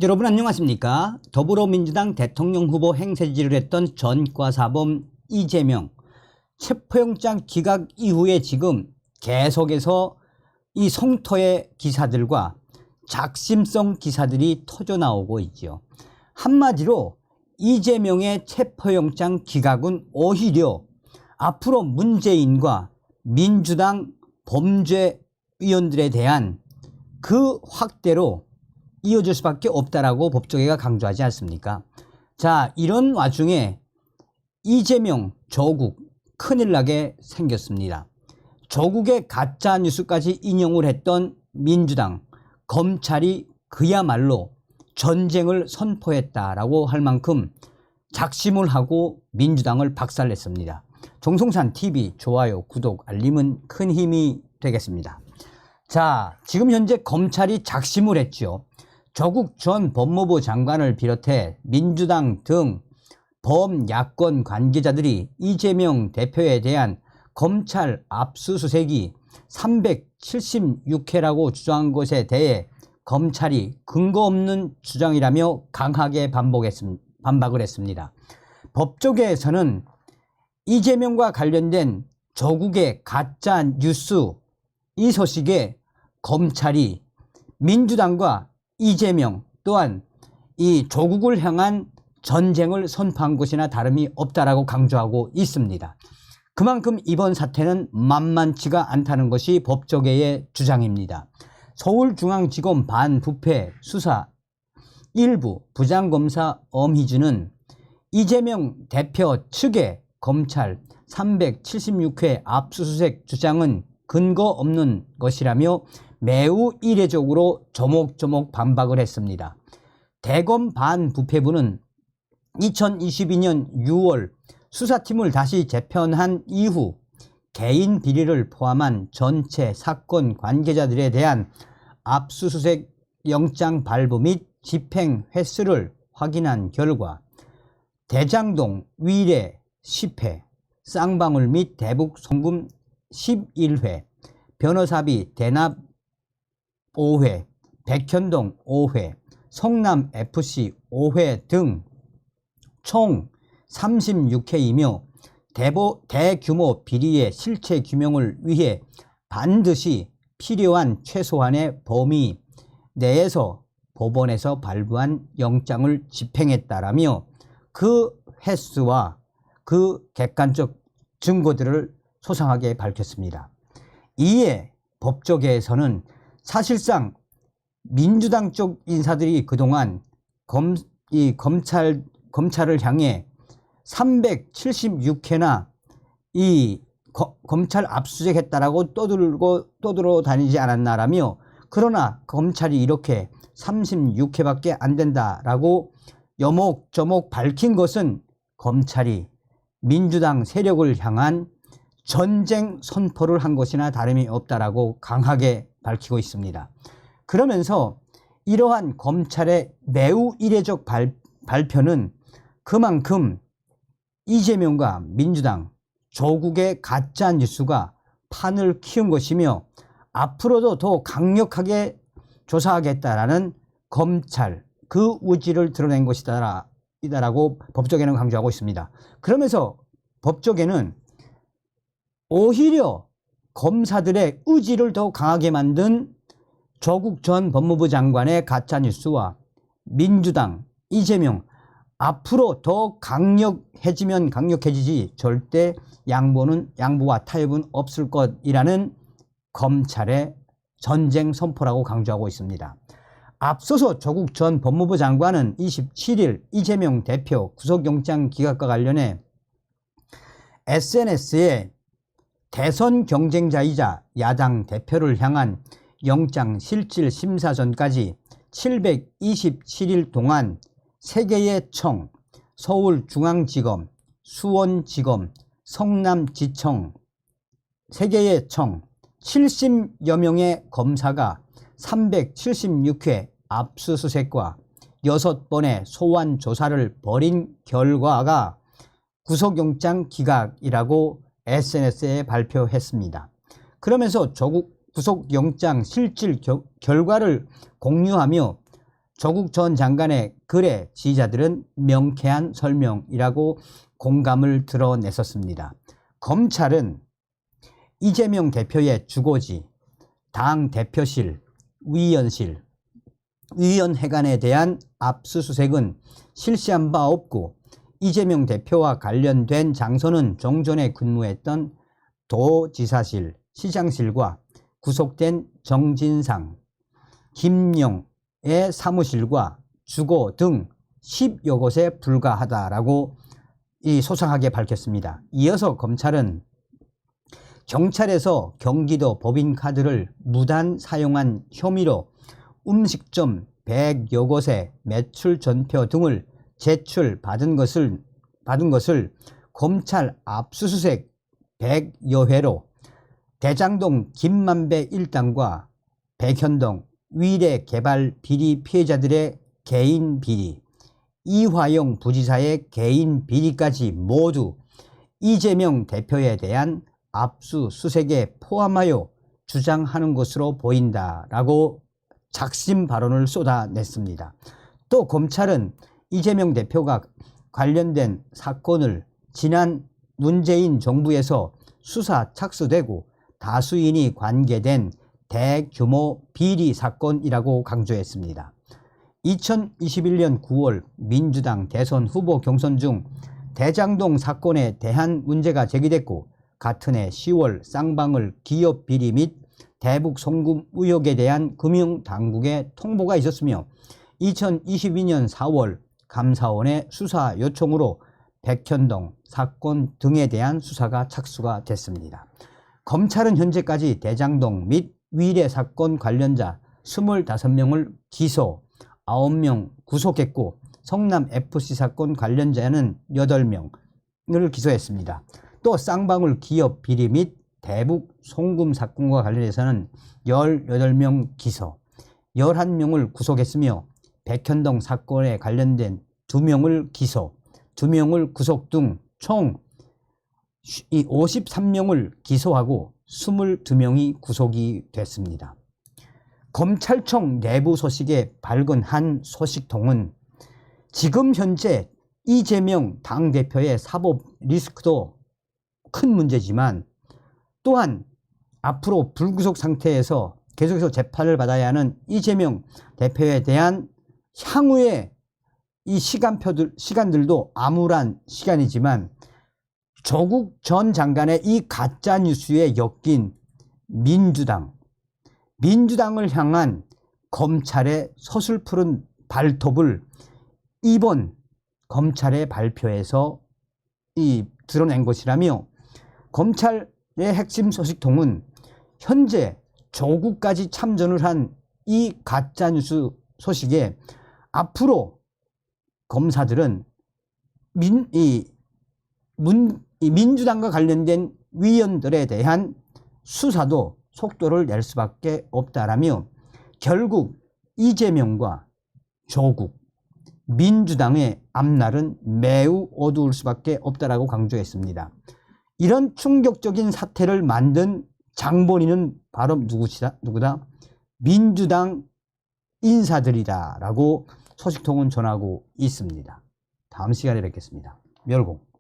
여러분 안녕하십니까? 더불어민주당 대통령 후보 행세지를 했던 전과사범 이재명 체포영장 기각 이후에 지금 계속해서 이 성토의 기사들과 작심성 기사들이 터져나오고 있죠. 한마디로 이재명의 체포영장 기각은 오히려 앞으로 문재인과 민주당 범죄위원들에 대한 그 확대로 이어질 수밖에 없다라고 법조계가 강조하지 않습니까? 자, 이런 와중에 이재명 조국 큰일 나게 생겼습니다. 조국의 가짜 뉴스까지 인용을 했던 민주당 검찰이 그야말로 전쟁을 선포했다라고 할 만큼 작심을 하고 민주당을 박살냈습니다. 정성산 TV 좋아요, 구독, 알림은 큰 힘이 되겠습니다. 자, 지금 현재 검찰이 작심을 했죠. 조국 전 법무부 장관을 비롯해 민주당 등 범야권 관계자들이 이재명 대표에 대한 검찰 압수수색이 376회라고 주장한 것에 대해 검찰이 근거 없는 주장이라며 강하게 반박을 했습니다. 법조계에서는 이재명과 관련된 조국의 가짜 뉴스 이 소식에 검찰이 민주당과 이재명 또한 이 조국을 향한 전쟁을 선포한 것이나 다름이 없다라고 강조하고 있습니다. 그만큼 이번 사태는 만만치가 않다는 것이 법조계의 주장입니다. 서울중앙지검 반부패 수사 일부 부장검사 엄희준은 이재명 대표 측의 검찰 376회 압수수색 주장은 근거 없는 것이라며 매우 이례적으로 조목조목 반박을 했습니다. 대검 반부패부는 2022년 6월 수사팀을 다시 재편한 이후 개인 비리를 포함한 전체 사건 관계자들에 대한 압수수색 영장 발부 및 집행 횟수를 확인한 결과 대장동 위례 10회, 쌍방울 및 대북 송금 11회, 변호사비 대납 5회, 백현동 5회, 성남FC 5회 등 총 36회이며 대규모 비리의 실체 규명을 위해 반드시 필요한 최소한의 범위 내에서 법원에서 발부한 영장을 집행했다라며 그 횟수와 그 객관적 증거들을 소상하게 밝혔습니다. 이에 법조계에서는 사실상 민주당 쪽 인사들이 그동안 검찰을 향해 376회나 검찰 압수수색했다라고 떠들어 다니지 않았나라며, 그러나 검찰이 이렇게 36회밖에 안 된다라고 여목저목 밝힌 것은 검찰이 민주당 세력을 향한 전쟁 선포를 한 것이나 다름이 없다라고 강하게 밝히고 있습니다. 그러면서 이러한 검찰의 매우 이례적 발표는 그만큼 이재명과 민주당, 조국의 가짜 뉴스가 판을 키운 것이며 앞으로도 더 강력하게 조사하겠다라는 검찰 그 의지를 드러낸 것이다라고 법조계는 강조하고 있습니다. 그러면서 법조계는 오히려 검사들의 의지를 더 강하게 만든 조국 전 법무부 장관의 가짜뉴스와 민주당, 이재명 앞으로 더 강력해지면 강력해지지 절대 양보와 타협은 없을 것이라는 검찰의 전쟁 선포라고 강조하고 있습니다. 앞서서 조국 전 법무부 장관은 27일 이재명 대표 구속영장 기각과 관련해 SNS에 대선 경쟁자이자 야당 대표를 향한 영장 실질 심사 전까지 727일 동안 3개의 청, 서울중앙지검, 수원지검, 성남지청 3개의 청, 70여 명의 검사가 376회 압수수색과 6번의 소환 조사를 벌인 결과가 구속영장 기각이라고 SNS에 발표했습니다. 그러면서 조국 구속영장 실질 결과를 공유하며 조국 전 장관의 글의 지지자들은 명쾌한 설명이라고 공감을 드러냈었습니다. 검찰은 이재명 대표의 주거지, 당 대표실, 위원실, 위원회관에 대한 압수수색은 실시한 바 없고 이재명 대표와 관련된 장소는 종전에 근무했던 도지사실, 시장실과 구속된 정진상, 김용의 사무실과 주거 등 10여 곳에 불과하다라고 소상하게 밝혔습니다. 이어서 검찰은 경찰에서 경기도 법인카드를 무단 사용한 혐의로 음식점 100여 곳에 매출 전표 등을 제출받은 것을 검찰 압수수색 100여 회로 대장동 김만배 일당과 백현동 위례개발 비리 피해자들의 개인 비리, 이화영 부지사의 개인 비리까지 모두 이재명 대표에 대한 압수수색에 포함하여 주장하는 것으로 보인다라고 작심 발언을 쏟아냈습니다. 또 검찰은 이재명 대표가 관련된 사건을 지난 문재인 정부에서 수사 착수되고 다수인이 관계된 대규모 비리 사건이라고 강조했습니다. 2021년 9월 민주당 대선 후보 경선 중 대장동 사건에 대한 문제가 제기됐고 같은 해 10월 쌍방울 기업 비리 및 대북 송금 의혹에 대한 금융당국의 통보가 있었으며 2022년 4월 감사원의 수사 요청으로 백현동 사건 등에 대한 수사가 착수가 됐습니다. 검찰은 현재까지 대장동 및 위례 사건 관련자 25명을 기소, 9명 구속했고 성남FC 사건 관련자는 8명을 기소했습니다. 또 쌍방울 기업 비리 및 대북 송금 사건과 관련해서는 18명 기소, 11명을 구속했으며 백현동 사건에 관련된 2명을 기소, 2명을 구속 등 총 53명을 기소하고 22명이 구속이 됐습니다. 검찰청 내부 소식에 밝은 한 소식통은 지금 현재 이재명 당대표의 사법 리스크도 큰 문제지만 또한 앞으로 불구속 상태에서 계속해서 재판을 받아야 하는 이재명 대표에 대한 향후의 이 시간들도 암울한 시간이지만 조국 전 장관의 이 가짜뉴스에 엮인 민주당을 향한 검찰의 서슬푸른 발톱을 이번 검찰의 발표에서 드러낸 것이라며 검찰의 핵심 소식통은 현재 조국까지 참전을 한 이 가짜뉴스 소식에 앞으로 검사들은 민주당과 관련된 위원들에 대한 수사도 속도를 낼 수밖에 없다라며 결국 이재명과 조국, 민주당의 앞날은 매우 어두울 수밖에 없다라고 강조했습니다. 이런 충격적인 사태를 만든 장본인은 바로 누구다? 민주당 인사들이다라고 소식통은 전하고 있습니다. 다음 시간에 뵙겠습니다. 멸공.